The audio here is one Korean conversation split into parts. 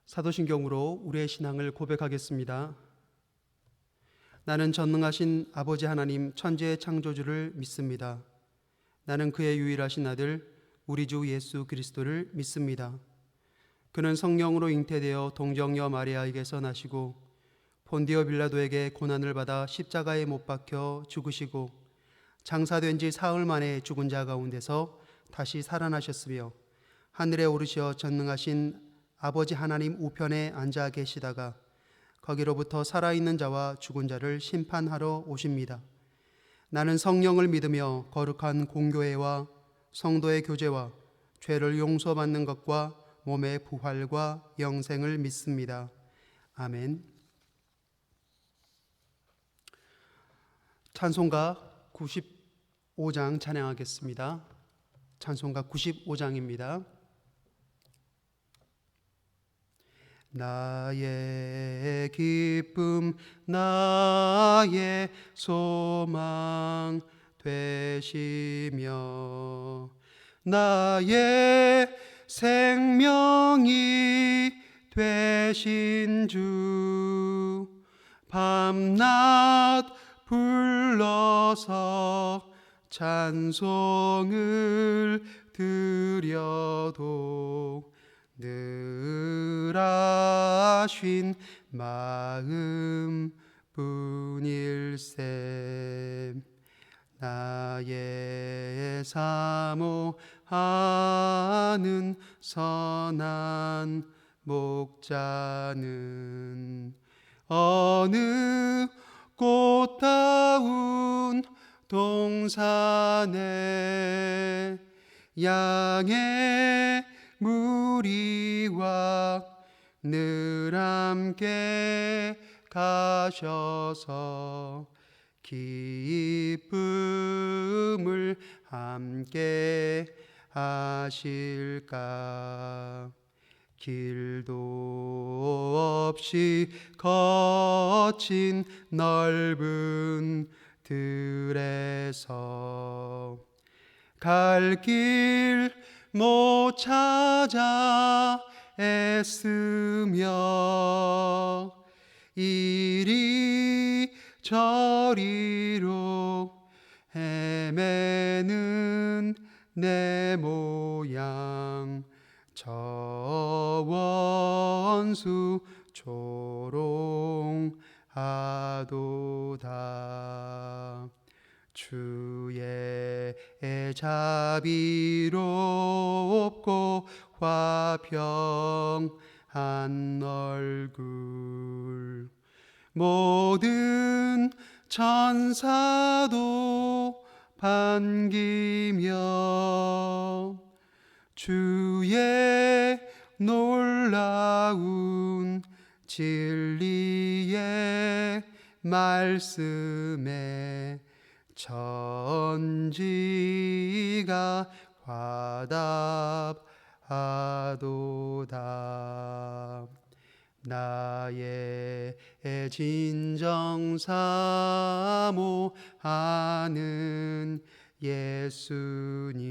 사도신경으로 우리의 신앙을 고백하겠습니다. 나는 전능하신 아버지 하나님 천지의 창조주를 믿습니다. 나는 그의 유일하신 아들 우리 주 예수 그리스도를 믿습니다. 그는 성령으로 잉태되어 동정녀 마리아에게서 나시고 본디오 빌라도에게 고난을 받아 십자가에 못 박혀 죽으시고 장사된 지 사흘 만에 죽은 자 가운데서 다시 살아나셨으며 하늘에 오르시어 전능하신 아버지 하나님 우편에 앉아 계시다가 거기로부터 살아있는 자와 죽은 자를 심판하러 오십니다. 나는 성령을 믿으며 거룩한 공교회와 성도의 교제와 죄를 용서받는 것과 몸의 부활과 영생을 믿습니다. 아멘. 찬송가 95장 찬양하겠습니다. 찬송가 95장입니다. 나의 기쁨 나의 소망 되시며 나의 생명이 되신 주 밤낮 불러서 찬송을 드려도 늘 아신 마음 뿐일세. 나의 사모하는 선한 목자는 어느 꽃다운 동산에 양의 무리와 늘 함께 가셔서 기쁨을 함께 하실까. 길도 없이 거친 넓은 들에서 갈 길 못 찾아 애쓰며 이리 저리로 헤매는 내 모양 저 원수 조롱하도다. 주의 자비롭고 화평한 얼굴 모든 천사도 반기며 주의 놀라운 진리의 말씀에 천지가 화답하도다. 나의 진정 사모하는 예수님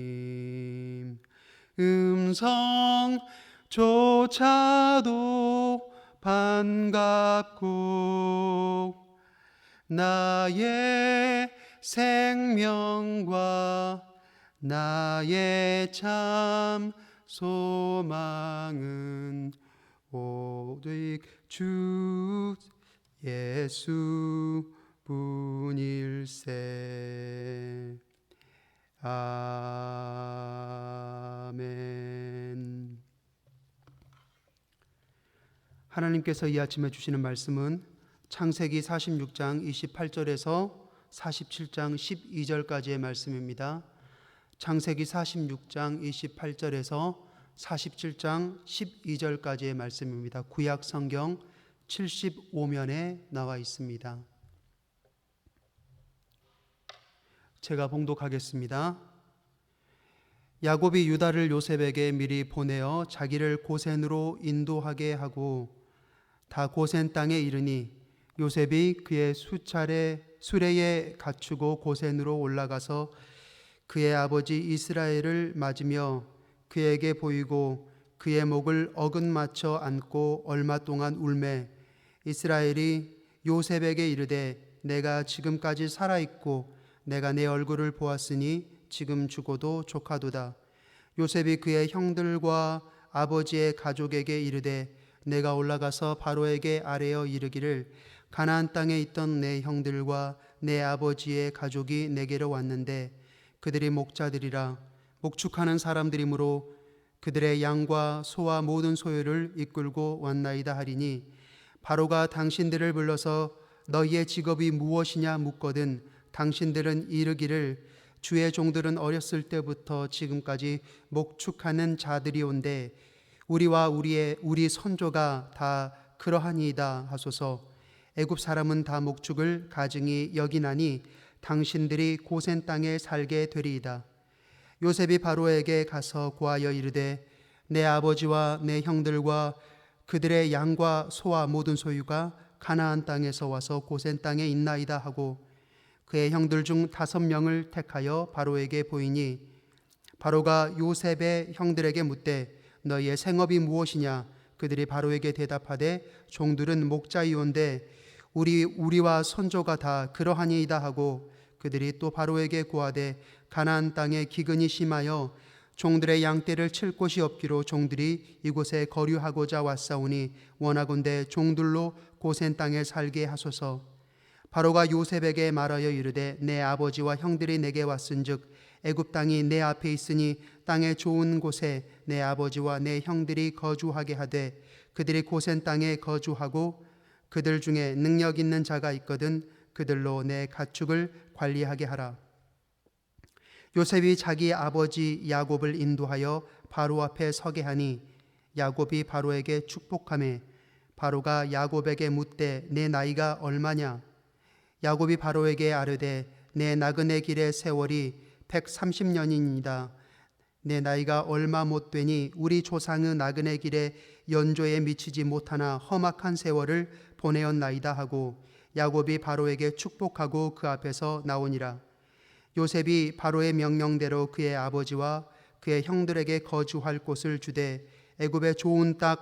음성조차도 반갑고 나의 생명과 나의 참 소망은 오직 주 예수 뿐일세. 아멘. 하나님께서 이 아침에 주시는 말씀은 창세기 46장 28절에서 47장 12절까지의 말씀입니다. 창세기 46장 28절에서 47장 12절까지의 말씀입니다. 구약 성경 75면에 나와 있습니다. 제가 봉독하겠습니다. 야곱이 유다를 요셉에게 미리 보내어 자기를 고센으로 인도하게 하고 다 고센 땅에 이르니 요셉이 그의 수레에 갖추고 고센으로 올라가서 그의 아버지 이스라엘을 맞으며 그에게 보이고 그의 목을 어긋 맞춰 안고 얼마 동안 울매 이스라엘이 요셉에게 이르되 내가 지금까지 살아있고 내가 내 얼굴을 보았으니 지금 죽어도 족하도다. 요셉이 그의 형들과 아버지의 가족에게 이르되 내가 올라가서 바로에게 아뢰어 이르기를 가나안 땅에 있던 내 형들과 내 아버지의 가족이 내게로 왔는데 그들이 목자들이라 목축하는 사람들이므로 그들의 양과 소와 모든 소유를 이끌고 왔나이다 하리니 바로가 당신들을 불러서 너희의 직업이 무엇이냐 묻거든 당신들은 이르기를 주의 종들은 어렸을 때부터 지금까지 목축하는 자들이온데 우리와 우리 선조가 다 그러하니이다 하소서. 애굽 사람은 다 목축을 가증히 여기나니 당신들이 고센 땅에 살게 되리이다. 요셉이 바로에게 가서 고하여 이르되 내 아버지와 내 형들과 그들의 양과 소와 모든 소유가 가나안 땅에서 와서 고센 땅에 있나이다 하고 그의 형들 중 5명을 택하여 바로에게 보이니 바로가 요셉의 형들에게 묻되 너희의 생업이 무엇이냐 그들이 바로에게 대답하되 종들은 목자이온데 우리와 선조가 다 그러하니이다 하고 그들이 또 바로에게 고하되 가나안 땅에 기근이 심하여 종들의 양떼를 칠 곳이 없기로 종들이 이곳에 거류하고자 왔사오니 원하건대 종들로 고센 땅에 살게 하소서. 바로가 요셉에게 말하여 이르되 내 아버지와 형들이 내게 왔은즉 애굽 땅이 내 앞에 있으니 땅의 좋은 곳에 내 아버지와 내 형들이 거주하게 하되 그들이 고센 땅에 거주하고 그들 중에 능력 있는 자가 있거든 그들로 내 가축을 관리하게 하라. 요셉이 자기 아버지 야곱을 인도하여 바로 앞에 서게 하니 야곱이 바로에게 축복하매 바로가 야곱에게 묻되 내 나이가 얼마냐? 야곱이 바로에게 아뢰되 내 나그네 길의 세월이 130년이니이다. 내 나이가 얼마 못 되니 우리 조상의 나그네 길에 연조에 미치지 못하나 험악한 세월을 보내었나이다 하고 야곱이 바로에게 축복하고 그 앞에서 나오니라. 요셉이 바로의 명령대로 그의 아버지와 그의 형들에게 거주할 곳을 주되 애굽의 좋은 땅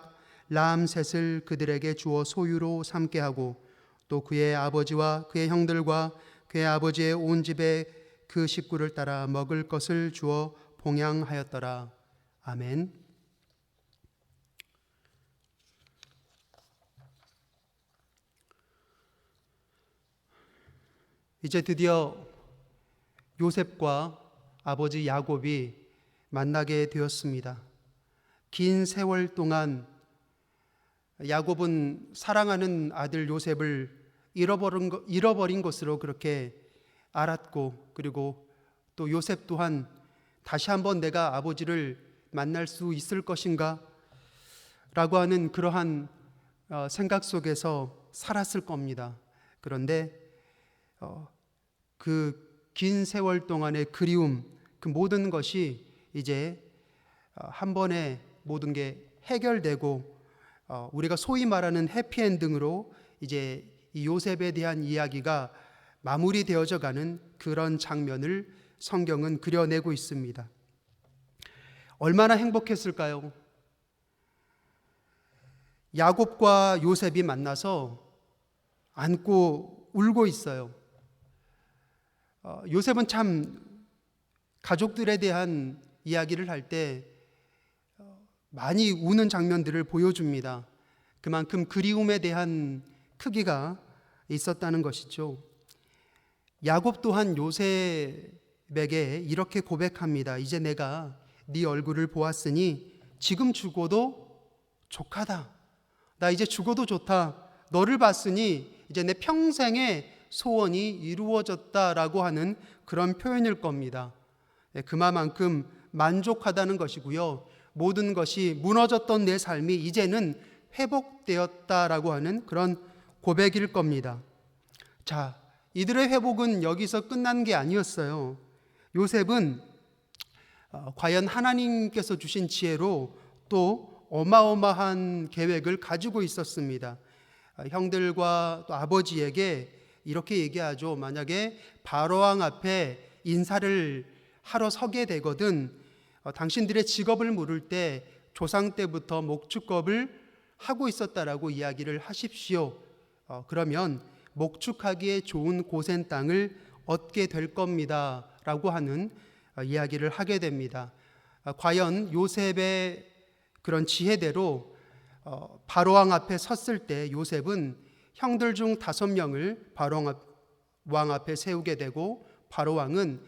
라암셋을 그들에게 주어 소유로 삼게 하고 또 그의 아버지와 그의 형들과 그의 아버지의 온 집에 그 식구를 따라 먹을 것을 주어 봉양하였더라. 아멘. 이제 드디어 요셉과 아버지 야곱이 만나게 되었습니다. 긴 세월 동안 야곱은 사랑하는 아들 요셉을 잃어버린 것으로 그렇게 알았고 그리고 또 요셉 또한 다시 한번 내가 아버지를 만날 수 있을 것인가 라고 하는 그러한 생각 속에서 살았을 겁니다. 그런데 그 긴 세월 동안의 그리움 그 모든 것이 이제 한 번에 모든 게 해결되고 우리가 소위 말하는 해피엔딩으로 이제 이 요셉에 대한 이야기가 마무리되어져 가는 그런 장면을 성경은 그려내고 있습니다. 얼마나 행복했을까요? 야곱과 요셉이 만나서 안고 울고 있어요. 요셉은 참 가족들에 대한 이야기를 할 때 많이 우는 장면들을 보여줍니다. 그만큼 그리움에 대한 크기가 있었다는 것이죠. 야곱 또한 요셉에게 이렇게 고백합니다. 이제 내가 네 얼굴을 보았으니 지금 죽어도 족하다. 나 이제 죽어도 좋다. 너를 봤으니 이제 내 평생의 소원이 이루어졌다라고 하는 그런 표현일 겁니다. 그만큼 만족하다는 것이고요. 모든 것이 무너졌던 내 삶이 이제는 회복되었다라고 하는 그런 고백일 겁니다. 자, 이들의 회복은 여기서 끝난 게 아니었어요. 요셉은 과연 하나님께서 주신 지혜로 또 어마어마한 계획을 가지고 있었습니다. 형들과 또 아버지에게 이렇게 얘기하죠. 만약에 바로왕 앞에 인사를 하러 서게 되거든 당신들의 직업을 물을 때 조상 때부터 목축업을 하고 있었다라고 이야기를 하십시오. 그러면 목축하기에 좋은 고센 땅을 얻게 될 겁니다 라고 하는 이야기를 하게 됩니다. 과연 요셉의 그런 지혜대로 바로왕 앞에 섰을 때 요셉은 형들 중 5명을 바로왕 앞에 세우게 되고, 바로왕은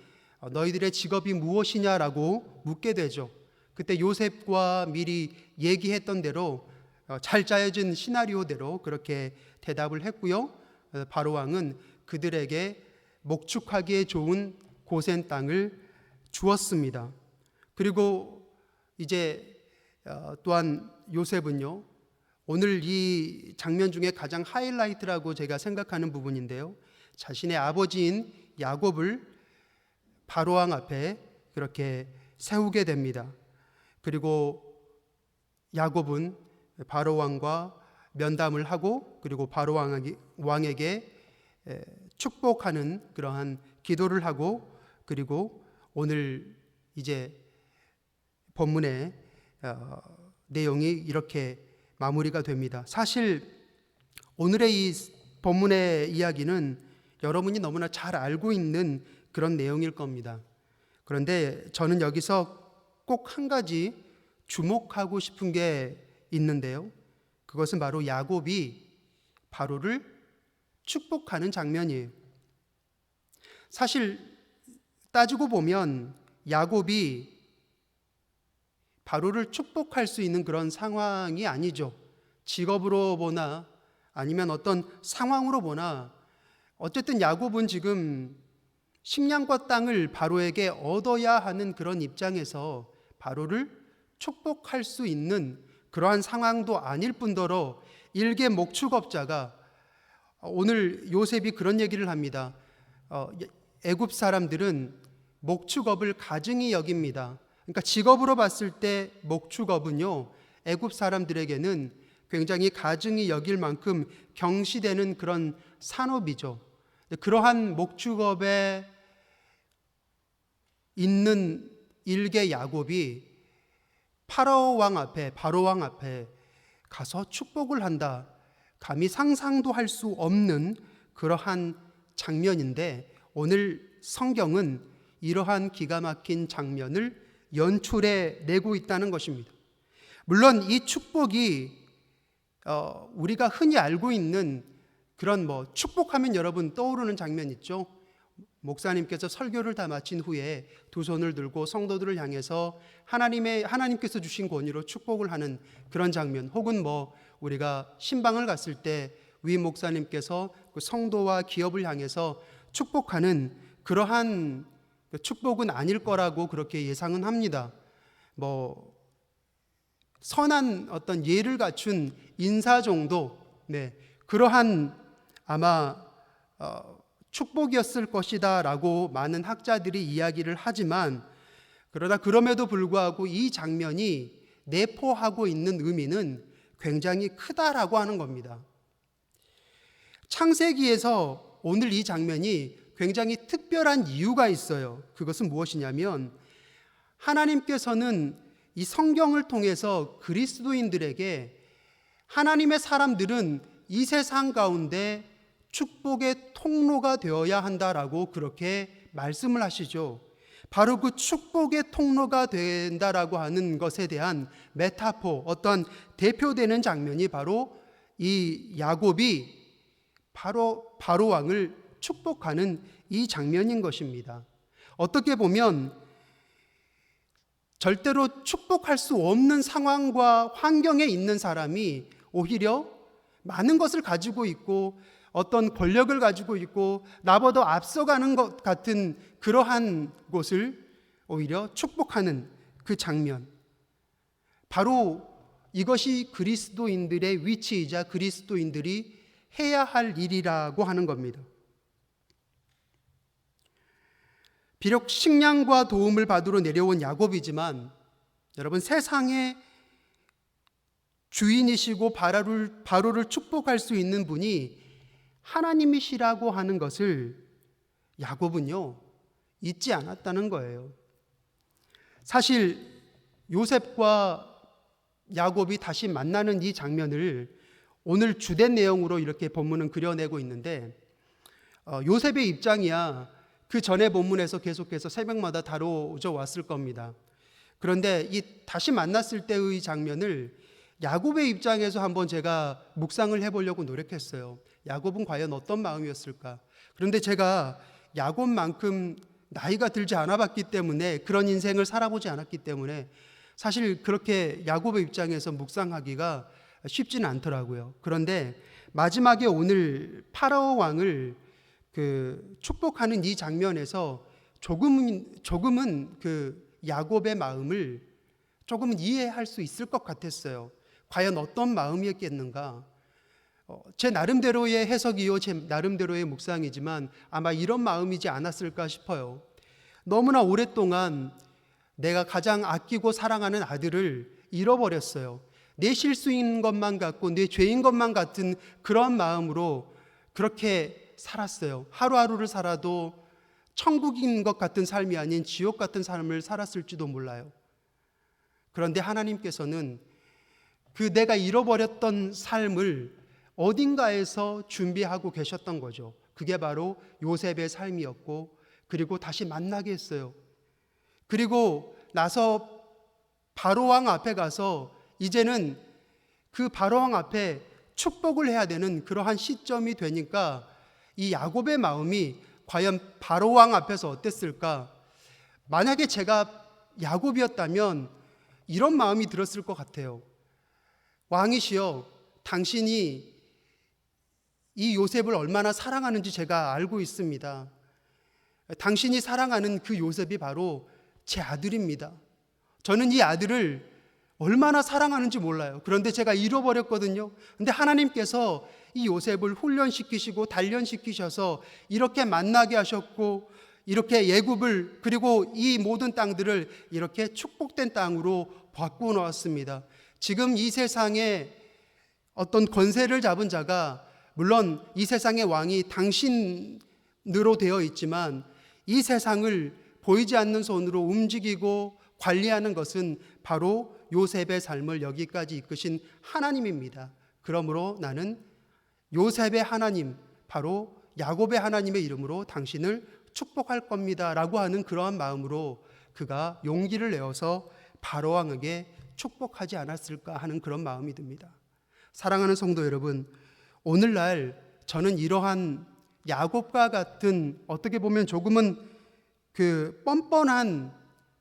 너희들의 직업이 무엇이냐라고 묻게 되죠. 그때 요셉과 미리 얘기했던 대로 잘 짜여진 시나리오대로 그렇게 대답을 했고요. 바로왕은 그들에게 목축하기에 좋은 고센 땅을 주었습니다. 그리고 이제 또한 요셉은요, 오늘 이 장면 중에 가장 하이라이트라고 제가 생각하는 부분인데요, 자신의 아버지인 야곱을 바로왕 앞에 그렇게 세우게 됩니다. 그리고 야곱은 바로왕과 면담을 하고, 그리고 바로왕에게 축복하는 그러한 기도를 하고, 그리고 오늘 이제 본문의 내용이 이렇게 마무리가 됩니다. 사실 오늘의 이 본문의 이야기는 여러분이 너무나 잘 알고 있는 그런 내용일 겁니다. 그런데 저는 여기서 꼭 한 가지 주목하고 싶은 게 있는데요, 그것은 바로 야곱이 바로를 축복하는 장면이에요. 사실 따지고 보면 야곱이 바로를 축복할 수 있는 그런 상황이 아니죠. 직업으로 보나 아니면 어떤 상황으로 보나 어쨌든 야곱은 지금 식량과 땅을 바로에게 얻어야 하는 그런 입장에서 바로를 축복할 수 있는 그러한 상황도 아닐 뿐더러 일개 목축업자가, 오늘 요셉이 그런 얘기를 합니다. 애굽 사람들은 목축업을 가증히 여깁니다. 그러니까 직업으로 봤을 때 목축업은요, 애굽 사람들에게는 굉장히 가증히 여길 만큼 경시되는 그런 산업이죠. 그러한 목축업에 있는 일개 야곱이 바로왕 앞에 가서 축복을 한다, 감히 상상도 할 수 없는 그러한 장면인데, 오늘 성경은 이러한 기가 막힌 장면을 연출해 내고 있다는 것입니다. 물론 이 축복이 우리가 흔히 알고 있는 그런 축복하면 여러분 떠오르는 장면 있죠. 목사님께서 설교를 다 마친 후에 두 손을 들고 성도들을 향해서 하나님께서 주신 권위로 축복을 하는 그런 장면, 혹은 우리가 신방을 갔을 때 위 목사님께서 그 성도와 기업을 향해서 축복하는 그러한 축복은 아닐 거라고 그렇게 예상은 합니다. 선한 어떤 예를 갖춘 인사 정도, 그러한 아마 축복이었을 것이다 라고 많은 학자들이 이야기를 하지만, 그럼에도 불구하고 이 장면이 내포하고 있는 의미는 굉장히 크다라고 하는 겁니다. 창세기에서 오늘 이 장면이 굉장히 특별한 이유가 있어요. 그것은 무엇이냐면, 하나님께서는 이 성경을 통해서 그리스도인들에게 하나님의 사람들은 이 세상 가운데 축복의 통로가 되어야 한다라고 그렇게 말씀을 하시죠. 바로 그 축복의 통로가 된다라고 하는 것에 대한 메타포, 어떤 대표되는 장면이 바로 이 야곱이 바로왕을 축복하는 이 장면인 것입니다. 어떻게 보면 절대로 축복할 수 없는 상황과 환경에 있는 사람이 오히려 많은 것을 가지고 있고 어떤 권력을 가지고 있고 나보다 앞서가는 것 같은 그러한 곳을 오히려 축복하는 그 장면, 바로 이것이 그리스도인들의 위치이자 그리스도인들이 해야 할 일이라고 하는 겁니다. 비록 식량과 도움을 받으러 내려온 야곱이지만 여러분, 세상의 주인이시고 바로를 축복할 수 있는 분이 하나님이시라고 하는 것을 야곱은요 잊지 않았다는 거예요. 사실 요셉과 야곱이 다시 만나는 이 장면을 오늘 주된 내용으로 이렇게 본문은 그려내고 있는데, 요셉의 입장이야 그 전에 본문에서 계속해서 새벽마다 다뤄져 왔을 겁니다. 그런데 이 다시 만났을 때의 장면을 야곱의 입장에서 한번 제가 묵상을 해보려고 노력했어요. 야곱은 과연 어떤 마음이었을까? 그런데 제가 야곱만큼 나이가 들지 않아봤기 때문에, 그런 인생을 살아보지 않았기 때문에 사실 그렇게 야곱의 입장에서 묵상하기가 쉽지는 않더라고요. 그런데 마지막에 오늘 파라오 왕을 축복하는 이 장면에서 조금은 그 야곱의 마음을 조금은 이해할 수 있을 것 같았어요. 과연 어떤 마음이었겠는가? 제 나름대로의 해석이요, 제 나름대로의 묵상이지만 아마 이런 마음이지 않았을까 싶어요. 너무나 오랫동안 내가 가장 아끼고 사랑하는 아들을 잃어버렸어요. 내 실수인 것만 같고 내 죄인 것만 같은 그런 마음으로 그렇게 살았어요. 하루하루를 살아도 천국인 것 같은 삶이 아닌 지옥 같은 삶을 살았을지도 몰라요. 그런데 하나님께서는 그 내가 잃어버렸던 삶을 어딘가에서 준비하고 계셨던 거죠. 그게 바로 요셉의 삶이었고, 그리고 다시 만나게 했어요. 그리고 나서 바로왕 앞에 가서 이제는 그 바로왕 앞에 축복을 해야 되는 그러한 시점이 되니까 이 야곱의 마음이 과연 바로왕 앞에서 어땠을까? 만약에 제가 야곱이었다면 이런 마음이 들었을 것 같아요. 왕이시여, 당신이 이 요셉을 얼마나 사랑하는지 제가 알고 있습니다. 당신이 사랑하는 그 요셉이 바로 제 아들입니다. 저는 이 아들을 얼마나 사랑하는지 몰라요. 그런데 제가 잃어버렸거든요. 근데 하나님께서 이 요셉을 훈련시키시고 단련시키셔서 이렇게 만나게 하셨고, 이렇게 애굽을, 그리고 이 모든 땅들을 이렇게 축복된 땅으로 바꾸어 놓았습니다. 지금 이 세상에 어떤 권세를 잡은 자가, 물론 이 세상의 왕이 당신으로 되어 있지만 이 세상을 보이지 않는 손으로 움직이고 관리하는 것은 바로 요셉의 삶을 여기까지 이끄신 하나님입니다. 그러므로 나는 요셉의 하나님, 바로 야곱의 하나님의 이름으로 당신을 축복할 겁니다 라고 하는 그러한 마음으로 그가 용기를 내어서 바로왕에게 축복하지 않았을까 하는 그런 마음이 듭니다. 사랑하는 성도 여러분, 오늘날 저는 이러한 야곱과 같은, 어떻게 보면 조금은 뻔뻔한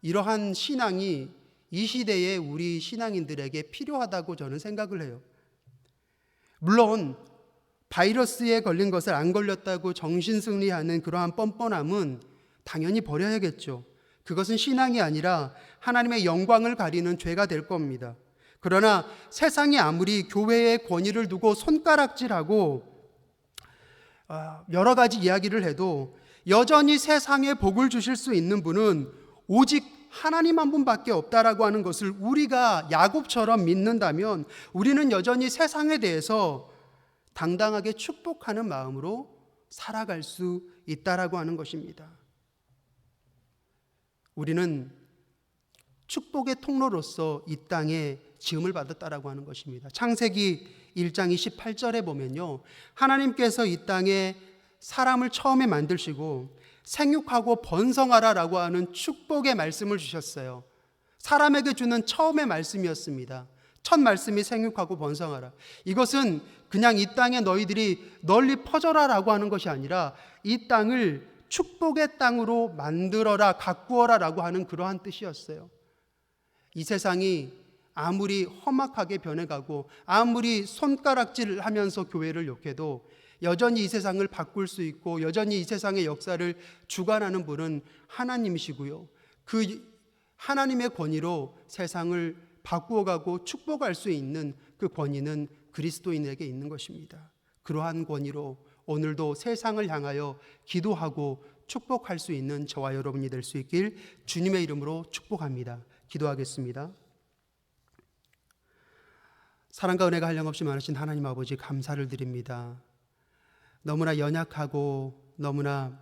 이러한 신앙이 이 시대에 우리 신앙인들에게 필요하다고 저는 생각을 해요. 물론 바이러스에 걸린 것을 안 걸렸다고 정신승리하는 그러한 뻔뻔함은 당연히 버려야겠죠. 그것은 신앙이 아니라 하나님의 영광을 가리는 죄가 될 겁니다. 그러나 세상이 아무리 교회의 권위를 두고 손가락질하고 여러 가지 이야기를 해도 여전히 세상에 복을 주실 수 있는 분은 오직 하나님 한 분밖에 없다라고 하는 것을 우리가 야곱처럼 믿는다면 우리는 여전히 세상에 대해서 당당하게 축복하는 마음으로 살아갈 수 있다라고 하는 것입니다. 우리는 축복의 통로로서 이 땅에 지음을 받았다라고 하는 것입니다. 창세기 1장 28절에 보면요, 하나님께서 이 땅에 사람을 처음에 만드시고 생육하고 번성하라라고 하는 축복의 말씀을 주셨어요. 사람에게 주는 처음의 말씀이었습니다. 첫 말씀이 생육하고 번성하라. 이것은 그냥 이 땅에 너희들이 널리 퍼져라라고 하는 것이 아니라 이 땅을 축복의 땅으로 만들어라, 가꾸어라라고 하는 그러한 뜻이었어요. 이 세상이 아무리 험악하게 변해가고 아무리 손가락질을 하면서 교회를 욕해도 여전히 이 세상을 바꿀 수 있고 여전히 이 세상의 역사를 주관하는 분은 하나님이시고요, 그 하나님의 권위로 세상을 바꾸어가고 축복할 수 있는 그 권위는 그리스도인에게 있는 것입니다. 그러한 권위로 오늘도 세상을 향하여 기도하고 축복할 수 있는 저와 여러분이 될 수 있길 주님의 이름으로 축복합니다. 기도하겠습니다. 사랑과 은혜가 한량없이 많으신 하나님 아버지, 감사를 드립니다. 너무나 연약하고 너무나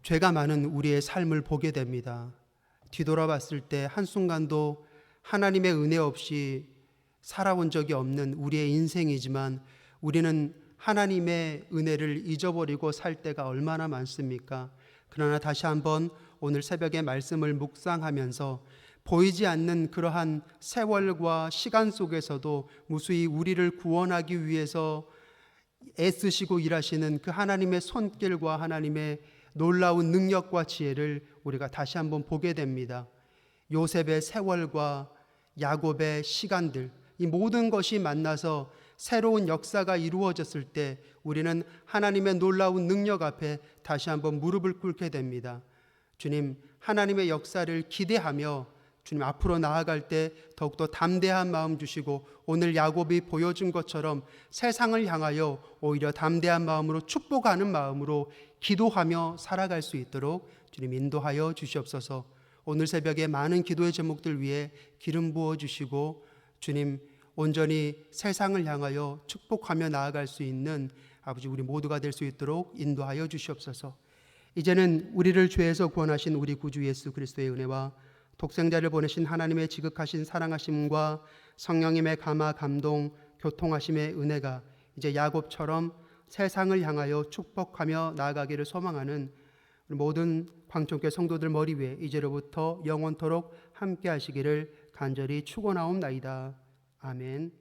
죄가 많은 우리의 삶을 보게 됩니다. 뒤돌아봤을 때 한순간도 하나님의 은혜 없이 살아온 적이 없는 우리의 인생이지만 우리는 하나님의 은혜를 잊어버리고 살 때가 얼마나 많습니까? 그러나 다시 한번 오늘 새벽에 말씀을 묵상하면서 보이지 않는 그러한 세월과 시간 속에서도 무수히 우리를 구원하기 위해서 애쓰시고 일하시는 그 하나님의 손길과 하나님의 놀라운 능력과 지혜를 우리가 다시 한번 보게 됩니다. 요셉의 세월과 야곱의 시간들, 이 모든 것이 만나서 새로운 역사가 이루어졌을 때 우리는 하나님의 놀라운 능력 앞에 다시 한번 무릎을 꿇게 됩니다. 주님, 하나님의 역사를 기대하며 주님 앞으로 나아갈 때 더욱더 담대한 마음 주시고 오늘 야곱이 보여준 것처럼 세상을 향하여 오히려 담대한 마음으로 축복하는 마음으로 기도하며 살아갈 수 있도록 주님 인도하여 주시옵소서. 오늘 새벽에 많은 기도의 제목들 위해 기름 부어 주시고 주님 온전히 세상을 향하여 축복하며 나아갈 수 있는 아버지 우리 모두가 될 수 있도록 인도하여 주시옵소서. 이제는 우리를 죄에서 구원하신 우리 구주 예수 그리스도의 은혜와 독생자를 보내신 하나님의 지극하신 사랑하심과 성령님의 감화 감동 교통하심의 은혜가 이제 야곱처럼 세상을 향하여 축복하며 나아가기를 소망하는 모든 광천교회 성도들 머리 위에 이제로부터 영원토록 함께 하시기를 간절히 축원하옵나이다. 아멘.